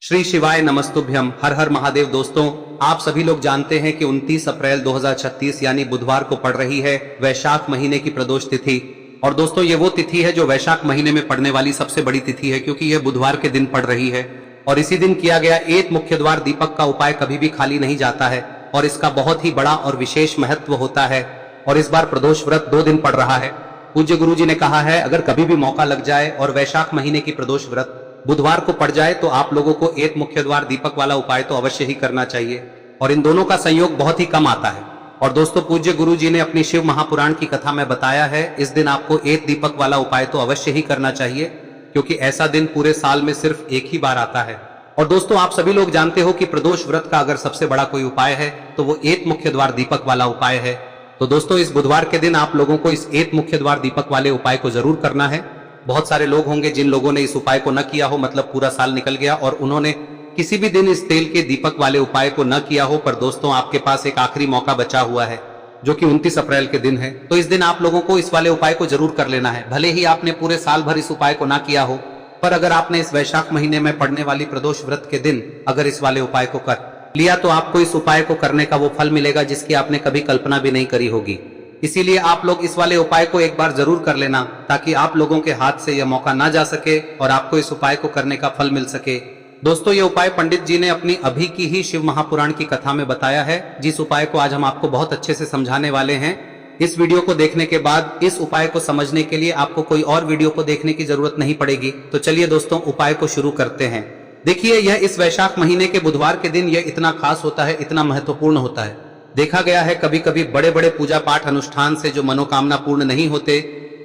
श्री शिवाय नमस्तुभ्यम। हर हर महादेव। दोस्तों, आप सभी लोग जानते हैं कि 29 अप्रैल 2036 यानी बुधवार को पड़ रही है वैशाख महीने की प्रदोष तिथि। और दोस्तों, ये वो तिथि है जो वैशाख महीने में पड़ने वाली सबसे बड़ी तिथि है, क्योंकि यह बुधवार के दिन पड़ रही है। और इसी दिन किया गया एक मुख्य द्वार दीपक का उपाय कभी भी खाली नहीं जाता है और इसका बहुत ही बड़ा और विशेष महत्व होता है। और इस बार प्रदोष व्रत 2 दिन पड़ रहा है। पूज्य गुरु जी ने कहा है, अगर कभी भी मौका लग जाए और वैशाख महीने की प्रदोष व्रत बुधवार को पड़ जाए तो आप लोगों को एक मुख्य द्वार दीपक वाला उपाय तो अवश्य ही करना चाहिए। और इन दोनों का संयोग बहुत ही कम आता है। और दोस्तों, पूज्य गुरु जी ने अपनी शिव महापुराण की कथा में बताया है, इस दिन आपको एक दीपक वाला उपाय तो अवश्य ही करना चाहिए, क्योंकि ऐसा दिन पूरे साल में सिर्फ एक ही बार आता है। और दोस्तों, आप सभी लोग जानते हो कि प्रदोष व्रत का अगर सबसे बड़ा कोई उपाय है तो वो एक मुख्य द्वार दीपक वाला उपाय है। तो दोस्तों, इस बुधवार के दिन आप लोगों को इस एक मुख्य द्वार दीपक वाले उपाय को जरूर करना है। बहुत सारे लोग होंगे जिन लोगों ने इस उपाय को न किया हो, मतलब पूरा साल निकल गया और उन्होंने किसी भी दिन इस तेल के दीपक वाले उपाय को न किया हो। पर दोस्तों, आपके पास एक आखिरी मौका बचा हुआ है, जो कि 29 अप्रैल के दिन है। तो इस दिन आप लोगों को इस वाले उपाय को जरूर कर लेना है। भले ही आपने पूरे साल भर इस उपाय को ना किया हो, पर अगर आपने इस वैशाख महीने में पड़ने वाली प्रदोष व्रत के दिन अगर इस वाले उपाय को कर लिया तो आपको इस उपाय को करने का वो फल मिलेगा जिसकी आपने कभी कल्पना भी नहीं करी होगी। इसीलिए आप लोग इस वाले उपाय को एक बार जरूर कर लेना, ताकि आप लोगों के हाथ से यह मौका ना जा सके और आपको इस उपाय को करने का फल मिल सके। दोस्तों, ये उपाय पंडित जी ने अपनी अभी की ही शिव महापुराण की कथा में बताया है, जिस उपाय को आज हम आपको बहुत अच्छे से समझाने वाले हैं। इस वीडियो को देखने के बाद इस उपाय को समझने के लिए आपको कोई और वीडियो को देखने की जरूरत नहीं पड़ेगी। तो चलिए दोस्तों, उपाय को शुरू करते हैं। देखिए, यह इस वैशाख महीने के बुधवार के दिन यह इतना खास होता है, इतना महत्वपूर्ण होता है। देखा गया है कभी कभी बड़े बड़े पूजा पाठ अनुष्ठान से जो मनोकामना पूर्ण नहीं होते,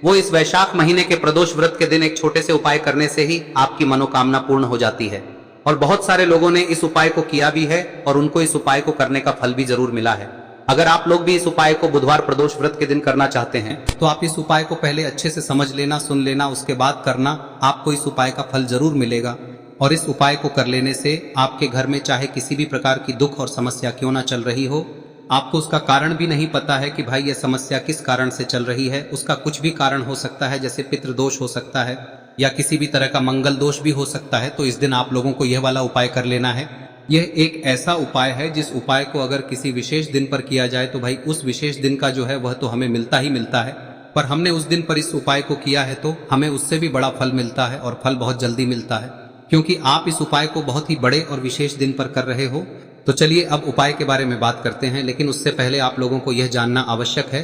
वो इस वैशाख महीने के प्रदोष व्रत के दिन एक छोटे से उपाय करने से ही आपकी मनोकामना पूर्ण हो जाती है। और बहुत सारे लोगों ने इस उपाय को किया भी है और उनको इस उपाय को करने का फल भी जरूर मिला है। अगर आप लोग भी इस उपाय को बुधवार प्रदोष व्रत के दिन करना चाहते हैं तो आप इस उपाय को पहले अच्छे से समझ लेना, सुन लेना, उसके बाद करना। आपको इस उपाय का फल जरूर मिलेगा। और इस उपाय को कर लेने से आपके घर में चाहे किसी भी प्रकार की दुख और समस्या क्यों ना चल रही हो, आपको उसका कारण भी नहीं पता है कि भाई यह समस्या किस कारण से चल रही है, उसका कुछ भी कारण हो सकता है, जैसे पितृदोष हो सकता है या किसी भी तरह का मंगल दोष भी हो सकता है। तो इस दिन आप लोगों को यह वाला उपाय कर लेना है। यह एक ऐसा उपाय है जिस उपाय को अगर किसी विशेष दिन पर किया जाए तो भाई उस विशेष दिन का जो है वह तो हमें मिलता ही मिलता है। पर हमने उस दिन पर इस उपाय को किया है तो हमें उससे भी बड़ा फल मिलता है, और फल बहुत जल्दी मिलता है, क्योंकि आप इस उपाय को बहुत ही बड़े और विशेष दिन पर कर रहे हो। तो चलिए अब उपाय के बारे में बात करते हैं, लेकिन उससे पहले आप लोगों को यह जानना आवश्यक है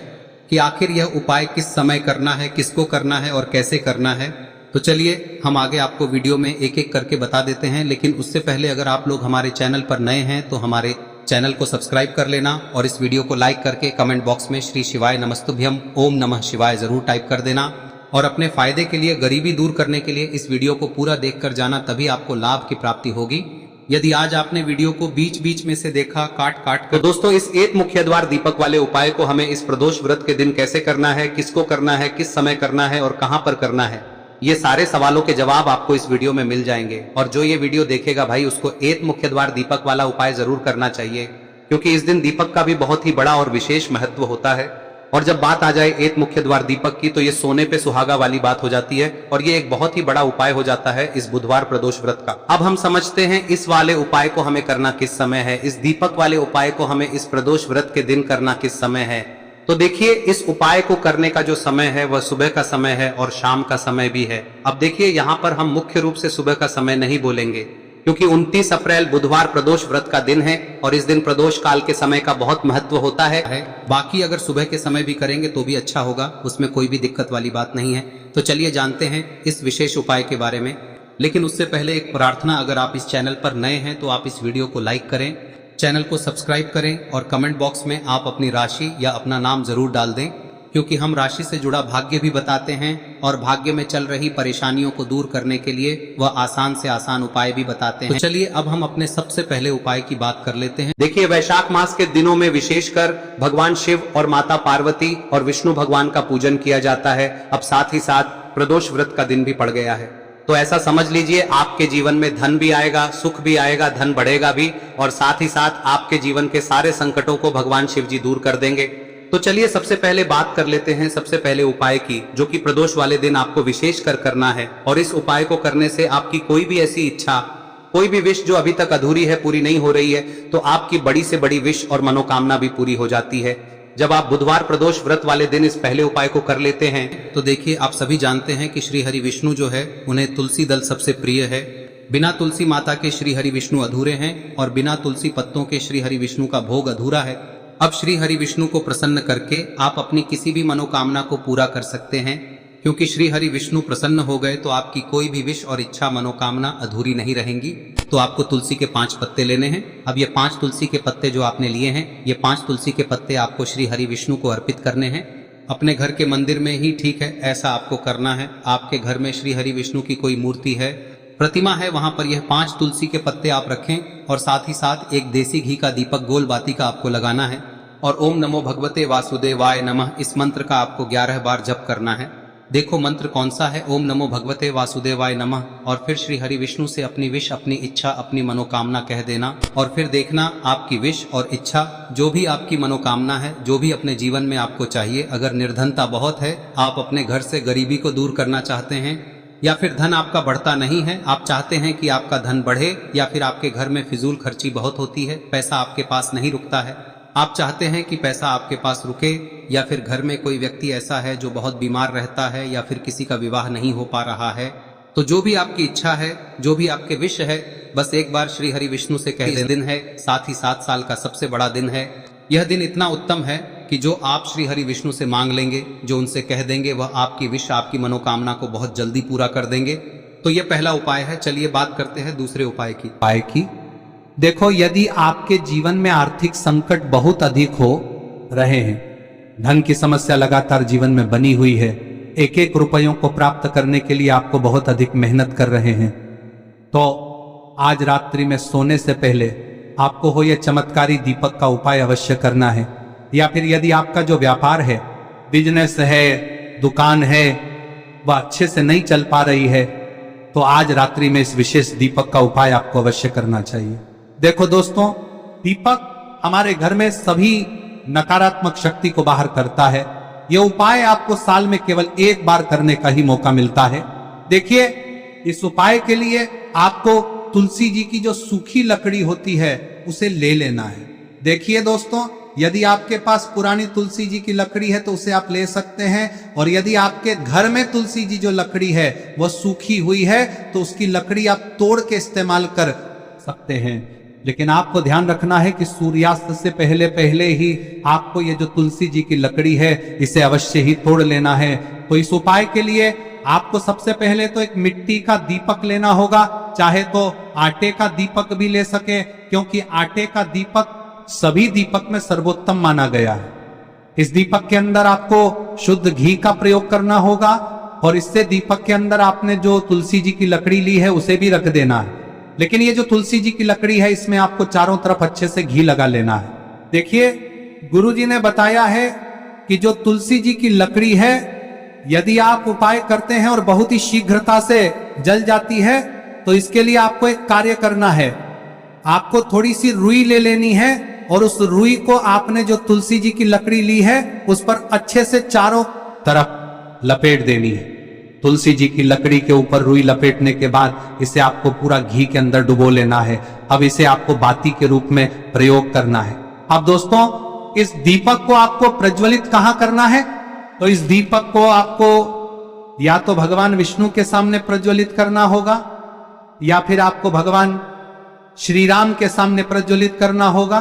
कि आखिर यह उपाय किस समय करना है, किसको करना है और कैसे करना है। तो चलिए हम आगे आपको वीडियो में एक एक करके बता देते हैं। लेकिन उससे पहले अगर आप लोग हमारे चैनल पर नए हैं तो हमारे चैनल को सब्सक्राइब कर लेना और इस वीडियो को लाइक करके कमेंट बॉक्स में श्री शिवाय नमस्तुभ्यम ओम नमः शिवाय जरूर टाइप कर देना। और अपने फायदे के लिए, गरीबी दूर करने के लिए इस वीडियो को पूरा देखकर जाना, तभी आपको लाभ की प्राप्ति होगी। यदि आज आपने वीडियो को बीच बीच में से देखा, काट काट कर, तो दोस्तों इस एक मुख्य द्वार दीपक वाले उपाय को हमें इस प्रदोष व्रत के दिन कैसे करना है, किसको करना है, किस समय करना है और कहां पर करना है, ये सारे सवालों के जवाब आपको इस वीडियो में मिल जाएंगे। और जो ये वीडियो देखेगा भाई, उसको एक मुख्य द्वार दीपक वाला उपाय जरूर करना चाहिए, क्योंकि इस दिन दीपक का भी बहुत ही बड़ा और विशेष महत्व होता है। और जब बात आ जाए एक मुख्य द्वार दीपक की, तो ये सोने पे सुहागा वाली बात हो जाती है और ये एक बहुत ही बड़ा उपाय हो जाता है इस बुधवार प्रदोष व्रत का। अब हम समझते हैं इस वाले उपाय को हमें करना किस समय है, इस दीपक वाले उपाय को हमें इस प्रदोष व्रत के दिन करना किस समय है। तो देखिए, इस उपाय को करने का जो समय है वह सुबह का समय है और शाम का समय भी है। अब देखिए, यहाँ पर हम मुख्य रूप से सुबह का समय नहीं बोलेंगे, क्योंकि 29 अप्रैल बुधवार प्रदोष व्रत का दिन है और इस दिन प्रदोष काल के समय का बहुत महत्व होता है। बाकी अगर सुबह के समय भी करेंगे तो भी अच्छा होगा, उसमें कोई भी दिक्कत वाली बात नहीं है। तो चलिए जानते हैं इस विशेष उपाय के बारे में। लेकिन उससे पहले एक प्रार्थना, अगर आप इस चैनल पर नए हैं तो आप इस वीडियो को लाइक करें, चैनल को सब्सक्राइब करें और कमेंट बॉक्स में आप अपनी राशि या अपना नाम जरूर डाल दें, क्योंकि हम राशि से जुड़ा भाग्य भी बताते हैं और भाग्य में चल रही परेशानियों को दूर करने के लिए वह आसान से आसान उपाय भी बताते हैं। तो चलिए अब हम अपने सबसे पहले उपाय की बात कर लेते हैं। देखिए, वैशाख मास के दिनों में विशेषकर भगवान शिव और माता पार्वती और विष्णु भगवान का पूजन किया जाता है। अब साथ ही साथ प्रदोष व्रत का दिन भी पड़ गया है, तो ऐसा समझ लीजिए आपके जीवन में धन भी आएगा, सुख भी आएगा, धन बढ़ेगा भी, और साथ ही साथ आपके जीवन के सारे संकटों को भगवान शिव जी दूर कर देंगे। तो चलिए सबसे पहले बात कर लेते हैं सबसे पहले उपाय की, जो कि प्रदोष वाले दिन आपको विशेष कर करना है। और इस उपाय को करने से आपकी कोई भी ऐसी इच्छा कोई भी विश जो अभी तक अधूरी है, पूरी नहीं हो रही है, तो आपकी बड़ी से बड़ी विश और मनोकामना भी पूरी हो जाती है। जब आप बुधवार प्रदोष व्रत वाले दिन इस पहले उपाय को कर लेते हैं तो देखिए, आप सभी जानते हैं कि श्री हरि विष्णु जो है उन्हें तुलसी दल सबसे प्रिय है। बिना तुलसी माता के श्री हरि विष्णु अधूरे हैं और बिना तुलसी पत्तों के श्री हरि विष्णु का भोग अधूरा है। अब श्री हरि विष्णु को प्रसन्न करके आप अपनी किसी भी मनोकामना को पूरा कर सकते हैं, क्योंकि श्री हरि विष्णु प्रसन्न हो गए तो आपकी कोई भी विश और इच्छा मनोकामना अधूरी नहीं रहेंगी। तो आपको तुलसी के 5 पत्ते लेने हैं। अब ये 5 तुलसी के पत्ते जो आपने लिए हैं, ये 5 तुलसी के पत्ते आपको श्री हरि विष्णु को अर्पित करने हैं। अपने घर के मंदिर में ही ठीक है, ऐसा आपको करना है। आपके घर में श्री हरि विष्णु की कोई मूर्ति है, प्रतिमा है, वहां पर यह 5 तुलसी के पत्ते आप रखें और साथ ही साथ एक देसी घी का दीपक गोल बाती का आपको लगाना है और ओम नमो भगवते वासुदेवाय नमः इस मंत्र का आपको 11 बार जप करना है। देखो मंत्र कौन सा है, ओम नमो भगवते वासुदेवाय नमः, और फिर श्री हरि विष्णु से अपनी विश, अपनी इच्छा, अपनी मनोकामना कह देना और फिर देखना आपकी विश और इच्छा, जो भी आपकी मनोकामना है, जो भी अपने जीवन में आपको चाहिए। अगर निर्धनता बहुत है, आप अपने घर से गरीबी को दूर करना चाहते हैं, या फिर धन आपका बढ़ता नहीं है, आप चाहते हैं कि आपका धन बढ़े, या फिर आपके घर में फिजूल खर्ची बहुत होती है, पैसा आपके पास नहीं रुकता है, आप चाहते हैं कि पैसा आपके पास रुके, या फिर घर में कोई व्यक्ति ऐसा है जो बहुत बीमार रहता है, या फिर किसी का विवाह नहीं हो पा रहा है, तो जो भी आपकी इच्छा है, जो भी आपके विश है, बस एक बार श्री हरि विष्णु से कह दें। दिन है, साथ ही 7 साल का सबसे बड़ा दिन है। यह दिन इतना उत्तम है कि जो आप श्री हरि विष्णु से मांग लेंगे, जो उनसे कह देंगे, वह आपकी विश, आपकी मनोकामना को बहुत जल्दी पूरा कर देंगे। तो यह पहला उपाय है। चलिए बात करते हैं दूसरे उपाय की। देखो, यदि आपके जीवन में आर्थिक संकट बहुत अधिक हो रहे हैं, धन की समस्या लगातार जीवन में बनी हुई है, एक एक रुपयों को प्राप्त करने के लिए आपको बहुत अधिक मेहनत कर रहे हैं, तो आज रात्रि में सोने से पहले आपको हो यह चमत्कारी दीपक का उपाय अवश्य करना है। या फिर यदि आपका जो व्यापार है, बिजनेस है, दुकान है, वह अच्छे से नहीं चल पा रही है, तो आज रात्रि में इस विशेष दीपक का उपाय आपको अवश्य करना चाहिए। देखो दोस्तों, दीपक हमारे घर में सभी नकारात्मक शक्ति को बाहर करता है। यह उपाय आपको साल में केवल एक बार करने का ही मौका मिलता है। देखिए, इस उपाय के लिए आपको तुलसी जी की जो सूखी लकड़ी होती है उसे ले लेना है। देखिए दोस्तों, यदि आपके पास पुरानी तुलसी जी की लकड़ी है तो उसे आप ले सकते हैं, और यदि आपके घर में तुलसी जी जो लकड़ी है वह सूखी हुई है तो उसकी लकड़ी आप तोड़ के इस्तेमाल कर सकते हैं। लेकिन आपको ध्यान रखना है कि सूर्यास्त से पहले पहले ही आपको ये जो तुलसी जी की लकड़ी है इसे अवश्य ही तोड़ लेना है। तो इस उपाय के लिए आपको सबसे पहले तो एक मिट्टी का दीपक लेना होगा, चाहे तो आटे का दीपक भी ले सके, क्योंकि आटे का दीपक सभी दीपक में सर्वोत्तम माना गया है। इस दीपक के अंदर आपको शुद्ध घी का प्रयोग करना होगा, और इससे दीपक के अंदर आपने जो तुलसी जी की लकड़ी ली है उसे भी रख देना है। लेकिन ये जो तुलसी जी की लकड़ी है, इसमें आपको चारों तरफ अच्छे से घी लगा लेना है। देखिए, गुरुजी ने बताया है कि जो तुलसी जी की लकड़ी है, यदि आप उपाय करते हैं और बहुत ही शीघ्रता से जल जाती है, तो इसके लिए आपको एक कार्य करना है। आपको थोड़ी सी रुई ले लेनी है और उस रुई को आपने जो तुलसी जी की लकड़ी ली है उस पर अच्छे से चारों तरफ लपेट देनी है। तुलसी जी की लकड़ी के ऊपर रुई लपेटने के बाद इसे आपको पूरा घी के अंदर डुबो लेना है। अब इसे आपको बाती के रूप में प्रयोग करना है। अब दोस्तों, इस दीपक को आपको प्रज्वलित कहां करना है? तो इस दीपक को आपको या तो भगवान विष्णु के सामने प्रज्वलित करना होगा, या फिर आपको भगवान श्री राम के सामने प्रज्वलित करना होगा,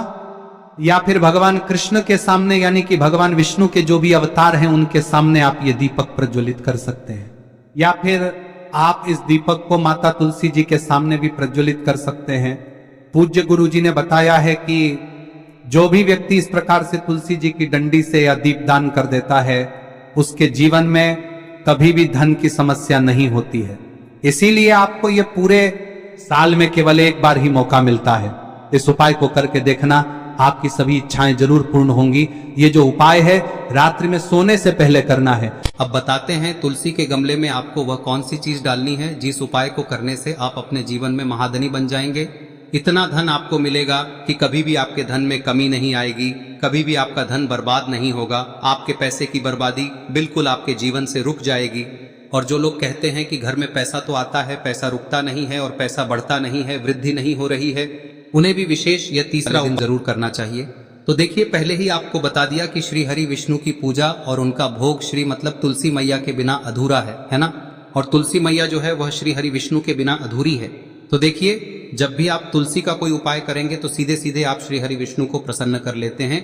या फिर भगवान कृष्ण के सामने, यानी कि भगवान विष्णु के जो भी अवतार हैं उनके सामने आप ये दीपक प्रज्वलित कर सकते हैं। या फिर आप इस दीपक को माता तुलसी जी के सामने भी प्रज्वलित कर सकते हैं। पूज्य गुरु जी ने बताया है कि जो भी व्यक्ति इस प्रकार से तुलसी जी की डंडी से या दीपदान कर देता है, उसके जीवन में कभी भी धन की समस्या नहीं होती है। इसीलिए आपको ये पूरे साल में केवल एक बार ही मौका मिलता है। इस उपाय को करके देखना, आपकी सभी इच्छाएं जरूर पूर्ण होंगी। ये जो उपाय है रात्रि में सोने से पहले करना है। अब बताते हैं तुलसी के गमले में आपको वह कौन सी चीज डालनी है जिस उपाय को करने से आप अपने जीवन में महाधनी बन जाएंगे। इतना धन आपको मिलेगा कि कभी भी आपके धन में कमी नहीं आएगी, कभी भी आपका धन बर्बाद नहीं होगा। आपके पैसे की बर्बादी बिल्कुल आपके जीवन से रुक जाएगी। और जो लोग कहते हैं कि घर में पैसा तो आता है, पैसा रुकता नहीं है और पैसा बढ़ता नहीं है, वृद्धि नहीं हो रही है, उन्हें भी विशेष यह तीसरा दिन जरूर करना चाहिए। तो देखिए, पहले ही आपको बता दिया कि श्री हरि विष्णु की पूजा और उनका भोग श्री मतलब तुलसी मैया के बिना अधूरा है ना। और तुलसी मैया जो है वह श्री हरि विष्णु के बिना अधूरी है। तो देखिए, जब भी आप तुलसी का कोई उपाय करेंगे तो सीधे सीधे आप श्री हरि विष्णु को प्रसन्न कर लेते हैं।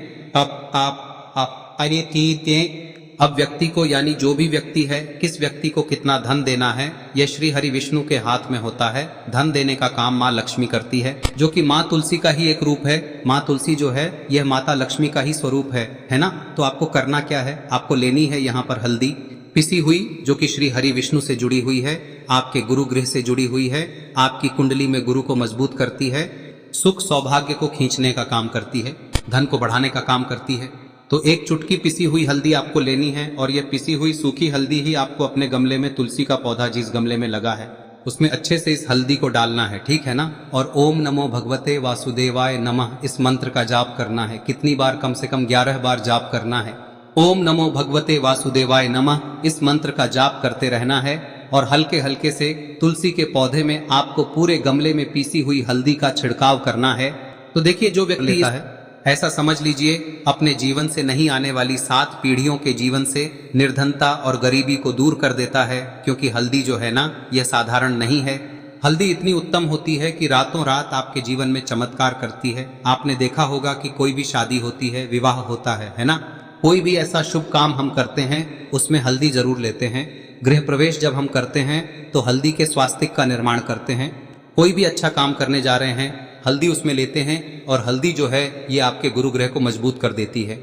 अब व्यक्ति को, यानी जो भी व्यक्ति है, किस व्यक्ति को कितना धन देना है, यह श्री हरि विष्णु के हाथ में होता है। धन देने का काम माँ लक्ष्मी करती है, जो कि माँ तुलसी का ही एक रूप है। माँ तुलसी जो है यह माता लक्ष्मी का ही स्वरूप है ना। तो आपको करना क्या है, आपको लेनी है यहाँ पर हल्दी पिसी हुई, जो कि श्री हरि विष्णु से जुड़ी हुई है, आपके गुरु गृह से जुड़ी हुई है, आपकी कुंडली में गुरु को मजबूत करती है, सुख सौभाग्य को खींचने का काम करती है, धन को बढ़ाने का काम करती है। तो एक चुटकी पिसी हुई हल्दी आपको लेनी है और यह पिसी हुई सूखी हल्दी ही आपको अपने गमले में, तुलसी का पौधा जिस गमले में लगा है उसमें अच्छे से इस हल्दी को डालना है, ठीक है ना। और ओम नमो भगवते वासुदेवाय नमः इस मंत्र का जाप करना है। कितनी बार? कम से कम 11 बार जाप करना है। ओम नमो भगवते वासुदेवाय नमः इस मंत्र का जाप करते रहना है और हल्के हल्के से तुलसी के पौधे में आपको पूरे गमले में पीसी हुई हल्दी का छिड़काव करना है। तो देखिए, जो व्यक्ति लेता है, ऐसा समझ लीजिए अपने जीवन से नहीं आने वाली 7 पीढ़ियों के जीवन से निर्धनता और गरीबी को दूर कर देता है। क्योंकि हल्दी जो है ना, यह साधारण नहीं है। हल्दी इतनी उत्तम होती है कि रातों रात आपके जीवन में चमत्कार करती है। आपने देखा होगा कि कोई भी शादी होती है, विवाह होता है ना, कोई भी ऐसा शुभ काम हम करते हैं उसमें हल्दी जरूर लेते हैं। गृह प्रवेश जब हम करते हैं तो हल्दी के स्वास्तिक का निर्माण करते हैं। कोई भी अच्छा काम करने जा रहे हैं, हल्दी उसमें लेते हैं और हल्दी जो है ये आपके गुरु ग्रह को मजबूत कर देती है।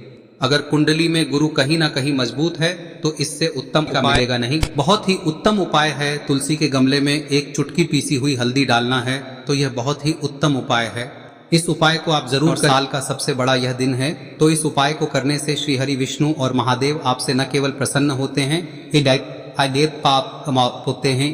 अगर कुंडली में गुरु कहीं ना कहीं मजबूत है तो इससे उत्तम का मिलेगा नहीं। बहुत ही उत्तम उपाय है, तुलसी के गमले में एक चुटकी पीसी हुई हल्दी डालना है, तो यह बहुत ही उत्तम उपाय है। इस उपाय को आप जरूर, साल का सबसे बड़ा यह दिन है, तो इस उपाय को करने से श्री हरि विष्णु और महादेव आपसे न केवल प्रसन्न होते हैं, पाप होते हैं,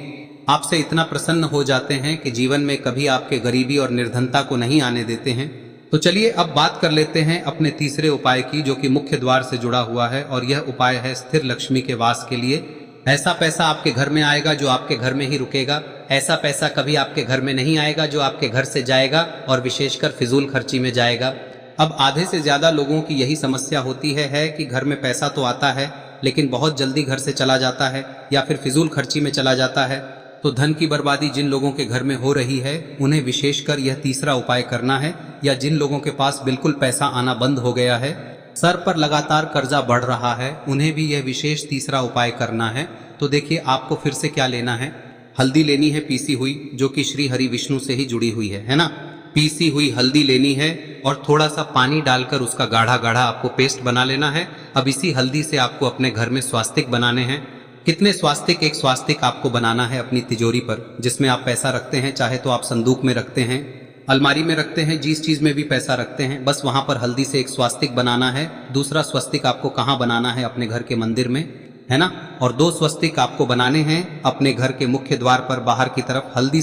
आपसे इतना प्रसन्न हो जाते हैं कि जीवन में कभी आपके गरीबी और निर्धनता को नहीं आने देते हैं। तो चलिए अब बात कर लेते हैं अपने तीसरे उपाय की, जो कि मुख्य द्वार से जुड़ा हुआ है और यह उपाय है स्थिर लक्ष्मी के वास के लिए। ऐसा पैसा आपके घर में आएगा जो आपके घर में ही रुकेगा। ऐसा पैसा कभी आपके घर में नहीं आएगा जो आपके घर से जाएगा और विशेषकर फिजूल खर्ची में जाएगा। अब आधे से ज्यादा लोगों की यही समस्या होती है कि घर में पैसा तो आता है लेकिन बहुत जल्दी घर से चला जाता है या फिर फिजूल खर्ची में चला जाता है। तो धन की बर्बादी जिन लोगों के घर में हो रही है उन्हें विशेषकर यह तीसरा उपाय करना है, या जिन लोगों के पास बिल्कुल पैसा आना बंद हो गया है, सर पर लगातार कर्जा बढ़ रहा है, उन्हें भी यह विशेष तीसरा उपाय करना है। तो देखिए, आपको फिर से क्या लेना है, हल्दी लेनी है पीसी हुई, जो कि श्री हरि विष्णु से ही जुड़ी हुई है ना। पीसी हुई हल्दी लेनी है और थोड़ा सा पानी डालकर उसका गाढ़ा गाढ़ा आपको पेस्ट बना लेना है। अब इसी हल्दी से आपको अपने घर में स्वास्तिक बनाने हैं। कितने स्वास्तिक? एक स्वास्तिक आपको बनाना है अपनी तिजोरी पर, जिसमें आप पैसा रखते हैं, चाहे तो आप संदूक में रखते हैं, अलमारी में रखते हैं, जिस चीज में भी पैसा रखते हैं, बस वहां पर हल्दी से एक स्वास्तिक बनाना है। दूसरा स्वस्तिक आपको कहाँ बनाना है? अपने घर के मंदिर में, है ना। और 2 स्वस्तिक आपको बनाने हैं अपने घर के मुख्य द्वार पर बाहर की तरफ। हल्दी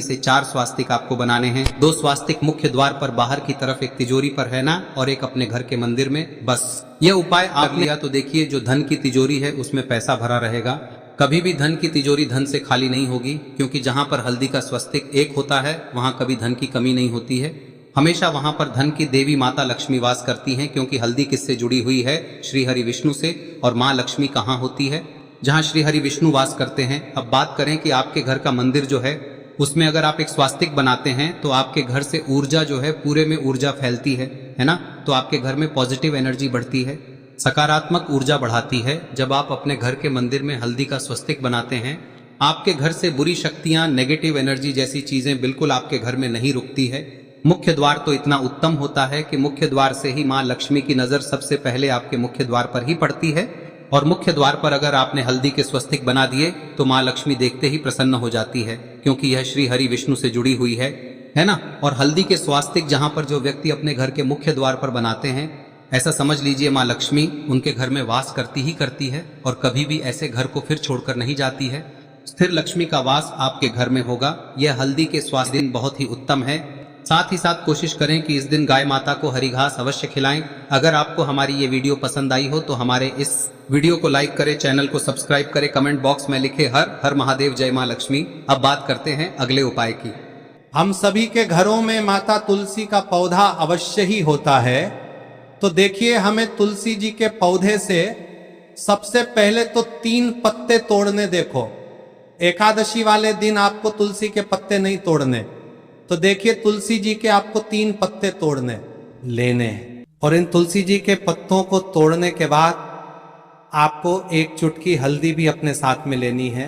से 4 स्वास्तिक आपको बनाने हैं। 2 स्वास्तिक मुख्य द्वार पर बाहर की तरफ, एक तिजोरी पर, है ना, और एक अपने घर के मंदिर में। बस यह उपाय आप लिया तो देखिए, जो धन की तिजोरी है उसमें पैसा भरा रहेगा। कभी भी धन की तिजोरी धन से खाली नहीं होगी, क्योंकि जहां पर हल्दी का स्वस्तिक एक होता है वहां कभी धन की कमी नहीं होती है। हमेशा वहां पर धन की देवी माता लक्ष्मी वास करती हैं, क्योंकि हल्दी किससे जुड़ी हुई है? श्री हरि विष्णु से। और माँ लक्ष्मी कहाँ होती है? जहाँ श्री हरि विष्णु वास करते हैं। अब बात करें कि आपके घर का मंदिर जो है उसमें अगर आप एक स्वास्तिक बनाते हैं तो आपके घर से ऊर्जा जो है, पूरे में ऊर्जा फैलती है ना। तो आपके घर में पॉजिटिव एनर्जी बढ़ती है, सकारात्मक ऊर्जा बढ़ाती है। जब आप अपने घर के मंदिर में हल्दी का स्वस्तिक बनाते हैं, आपके घर से बुरी शक्तियां, नेगेटिव एनर्जी जैसी चीजें बिल्कुल आपके घर में नहीं रुकती है। मुख्य द्वार तो इतना उत्तम होता है कि मुख्य द्वार से ही माँ लक्ष्मी की नजर सबसे पहले आपके मुख्य द्वार पर ही पड़ती है। और मुख्य द्वार पर अगर आपने हल्दी के स्वस्तिक बना दिए तो माँ लक्ष्मी देखते ही प्रसन्न हो जाती है, क्योंकि यह श्री हरि विष्णु से जुड़ी हुई है ना। और हल्दी के स्वास्तिक जहां पर जो व्यक्ति अपने घर के मुख्य द्वार पर बनाते हैं, ऐसा समझ लीजिए माँ लक्ष्मी उनके घर में वास करती ही करती है और कभी भी ऐसे घर को फिर छोड़कर नहीं जाती है। स्थिर लक्ष्मी का वास आपके घर में होगा। यह हल्दी के स्वास्थ्य दिन बहुत ही उत्तम है। साथ ही साथ कोशिश करें कि इस दिन गाय माता को हरी घास अवश्य खिलाएं। अगर आपको हमारी ये वीडियो पसंद आई हो तो हमारे इस वीडियो को लाइक करें, चैनल को सब्सक्राइब करें, कमेंट बॉक्स में लिखे हर हर महादेव, जय मां लक्ष्मी। अब बात करते हैं अगले उपाय की। हम सभी के घरों में माता तुलसी का पौधा अवश्य ही होता है। तो देखिए, हमें तुलसी जी के पौधे से सबसे पहले तो 3 पत्ते तोड़ने। देखो, एकादशी वाले दिन आपको तुलसी के पत्ते नहीं तोड़ने। तो देखिए, तुलसी जी के आपको 3 पत्ते तोड़ने लेने हैं। और इन तुलसी जी के पत्तों को तोड़ने के बाद आपको 1 चुटकी हल्दी भी अपने साथ में लेनी है।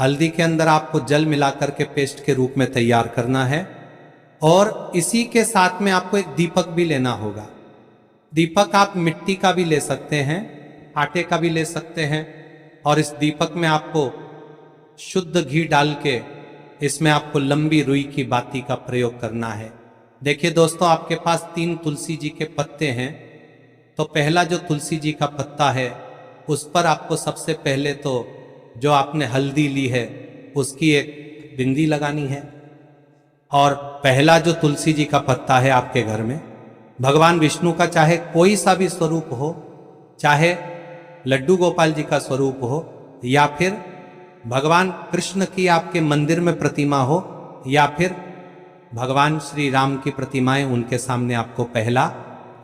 हल्दी के अंदर आपको जल मिलाकर के पेस्ट के रूप में तैयार करना है। और इसी के साथ में आपको एक दीपक भी लेना होगा। दीपक आप मिट्टी का भी ले सकते हैं, आटे का भी ले सकते हैं। और इस दीपक में आपको शुद्ध घी डाल के इसमें आपको लंबी रुई की बाती का प्रयोग करना है। देखिए दोस्तों, आपके पास 3 तुलसी जी के पत्ते हैं। तो पहला जो तुलसी जी का पत्ता है उस पर आपको सबसे पहले तो जो आपने हल्दी ली है उसकी एक बिंदी लगानी है। और पहला जो तुलसी जी का पत्ता है आपके घर में, भगवान विष्णु का चाहे कोई सा भी स्वरूप हो, चाहे लड्डू गोपाल जी का स्वरूप हो, या फिर भगवान कृष्ण की आपके मंदिर में प्रतिमा हो, या फिर भगवान श्री राम की प्रतिमाएं, उनके सामने आपको पहला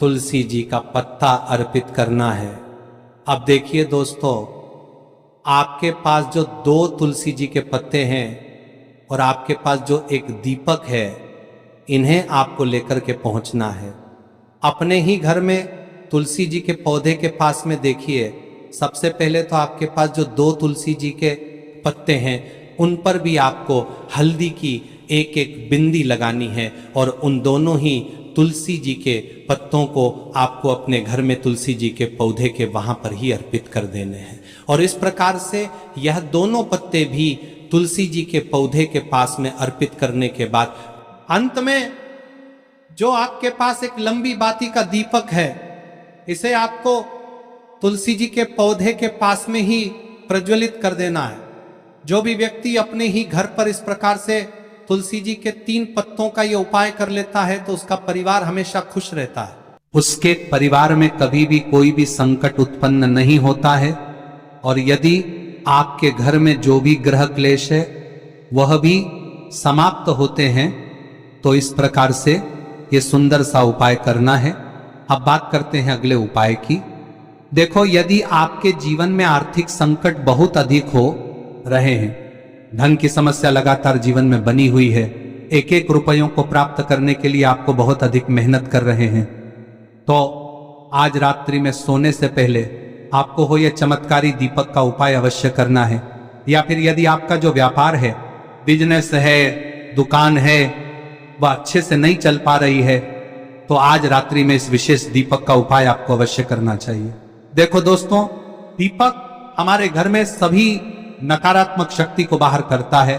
तुलसी जी का पत्ता अर्पित करना है। अब देखिए दोस्तों, आपके पास जो 2 तुलसी जी के पत्ते हैं और आपके पास जो एक दीपक है, इन्हें आपको लेकर के पहुंचना है। अपने ही घर में तुलसी जी के पौधे के पास में देखिए, सबसे पहले तो आपके पास जो 2 तुलसी जी के पत्ते हैं उन पर भी आपको हल्दी की एक बिंदी लगानी है। और उन दोनों ही तुलसी जी के पत्तों को आपको अपने घर में तुलसी जी के पौधे के वहां पर ही अर्पित कर देने हैं। और इस प्रकार से यह दोनों पत्ते भी तुलसी जी के पौधे के पास में अर्पित करने के बाद अंत में जो आपके पास एक लंबी बाती का दीपक है, इसे आपको तुलसी जी के पौधे के पास में ही प्रज्वलित कर देना है। जो भी व्यक्ति अपने ही घर पर इस प्रकार से तुलसी जी के 3 पत्तों का ये उपाय कर लेता है तो उसका परिवार हमेशा खुश रहता है। उसके परिवार में कभी भी कोई भी संकट उत्पन्न नहीं होता है। और यदि आपके घर में जो भी ग्रह क्लेश है वह भी समाप्त होते हैं। तो इस प्रकार से ये सुंदर सा उपाय करना है। अब बात करते हैं अगले उपाय की। देखो, यदि आपके जीवन में आर्थिक संकट बहुत अधिक हो रहे हैं, धन की समस्या लगातार जीवन में बनी हुई है, एक रुपयों को प्राप्त करने के लिए आपको बहुत अधिक मेहनत कर रहे हैं, तो आज रात्रि में सोने से पहले आपको हो यह चमत्कारी दीपक का उपाय अवश्य करना है। या फिर यदि आपका जो व्यापार है, बिजनेस है, दुकान है, वह अच्छे से नहीं चल पा रही है, तो आज रात्रि में इस विशेष दीपक का उपाय आपको अवश्य करना चाहिए। देखो दोस्तों, दीपक हमारे घर में सभी नकारात्मक शक्ति को बाहर करता है।